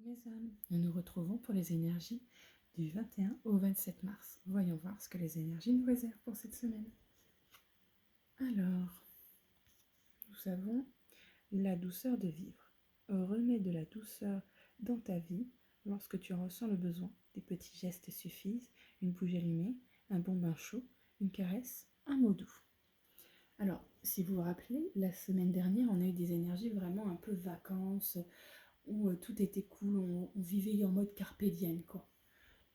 Mes âmes, nous nous retrouvons pour les énergies du 21 au 27 mars. Voyons voir ce que les énergies nous réservent pour cette semaine. Alors, nous avons la douceur de vivre. Remets de la douceur dans ta vie lorsque tu ressens le besoin. Des petits gestes suffisent, une bougie allumée, un bon bain chaud, une caresse, un mot doux. Alors, si vous vous rappelez, la semaine dernière, on a eu des énergies vraiment un peu vacances, où tout était cool, on vivait en mode carpe diem, quoi.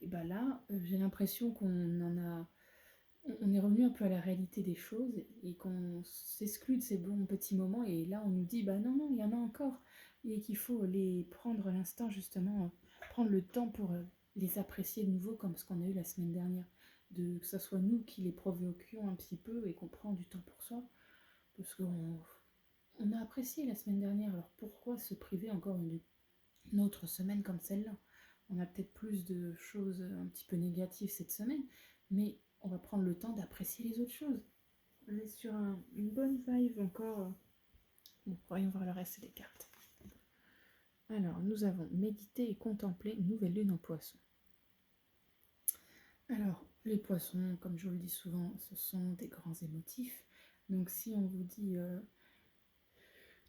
Et bien là, j'ai l'impression on est revenu un peu à la réalité des choses et qu'on s'exclut de ces bons petits moments. Et là, on nous dit, bah non, non, il y en a encore. Et qu'il faut les prendre à l'instant, justement, prendre le temps pour les apprécier de nouveau comme ce qu'on a eu la semaine dernière. Que ce soit nous qui les provoquions un petit peu et qu'on prend du temps pour soi. Parce qu'on a apprécié la semaine dernière, alors pourquoi se priver encore une autre semaine comme celle-là? On a peut-être plus de choses un petit peu négatives cette semaine, mais on va prendre le temps d'apprécier les autres choses. On est sur une bonne vibe encore. Bon, voyons voir le reste des cartes. Alors, nous avons méditer et contempler nouvelle lune en poisson. Alors, les poissons, comme je vous le dis souvent, ce sont des grands émotifs. Donc, si on vous dit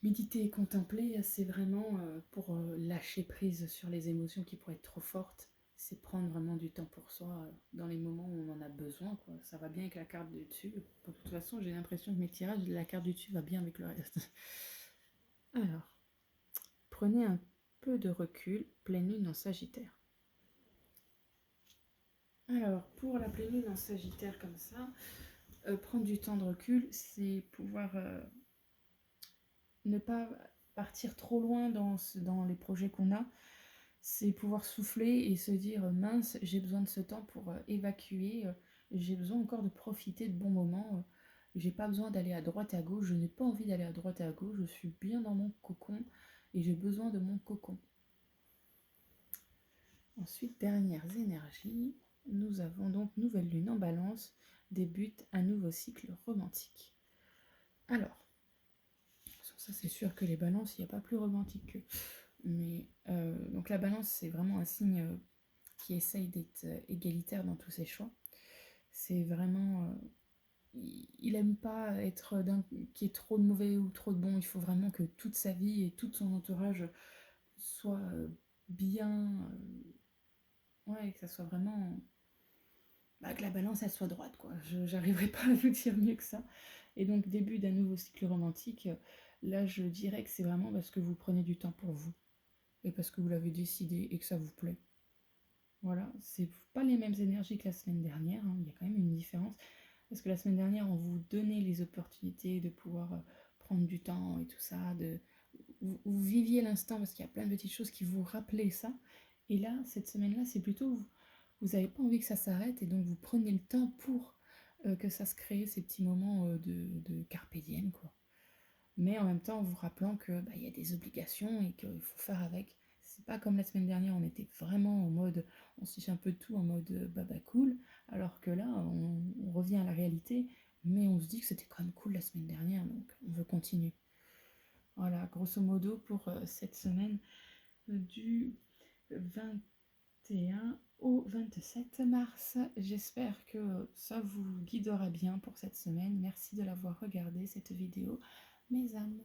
méditer et contempler, c'est vraiment pour lâcher prise sur les émotions qui pourraient être trop fortes. C'est prendre vraiment du temps pour soi dans les moments où on en a besoin, quoi. Ça va bien avec la carte du dessus. De toute façon, j'ai l'impression que mes tirages, la carte du dessus va bien avec le reste. Alors, prenez un peu de recul, pleine lune en Sagittaire. Alors, pour la pleine lune en Sagittaire comme ça, prendre du temps de recul, c'est pouvoir ne pas partir trop loin dans les projets qu'on a. C'est pouvoir souffler et se dire mince, j'ai besoin de ce temps pour évacuer, j'ai besoin encore de profiter de bons moments, j'ai pas besoin d'aller à droite et à gauche, je n'ai pas envie d'aller à droite et à gauche, je suis bien dans mon cocon et j'ai besoin de mon cocon. Ensuite, dernières énergies, nous avons donc nouvelle lune en Balance, débute un nouveau cycle romantique. Alors, ça c'est sûr que les balances, il n'y a pas plus romantique que... Mais donc la balance, c'est vraiment un signe qui essaye d'être égalitaire dans tous ses choix. C'est vraiment... il aime pas être qui est trop de mauvais ou trop de bon. Il faut vraiment que toute sa vie et tout son entourage soit bien... ouais, que ça soit vraiment... Bah, que la balance, elle soit droite, quoi. J'arriverai pas à vous dire mieux que ça. Et donc, début d'un nouveau cycle romantique, là, je dirais que c'est vraiment parce que vous prenez du temps pour vous. Et parce que vous l'avez décidé et que ça vous plaît. Voilà, c'est pas les mêmes énergies que la semaine dernière, hein. Il y a quand même une différence. Parce que la semaine dernière, on vous donnait les opportunités de pouvoir prendre du temps et tout ça, vous viviez l'instant parce qu'il y a plein de petites choses qui vous rappelaient ça. Et là, cette semaine-là, c'est plutôt vous n'avez pas envie que ça s'arrête et donc vous prenez le temps pour que ça se crée ces petits moments de carpe diem, quoi. Mais en même temps, en vous rappelant que y a des obligations et qu'il faut faire avec. C'est pas comme la semaine dernière, on était vraiment en mode, on se fiche un peu de tout en mode baba cool, alors que là, on revient à la réalité, mais on se dit que c'était quand même cool la semaine dernière, donc on veut continuer. Voilà, grosso modo pour cette semaine du 21 au 27 mars. J'espère que ça vous guidera bien pour cette semaine. Merci de l'avoir regardé cette vidéo, mes âmes.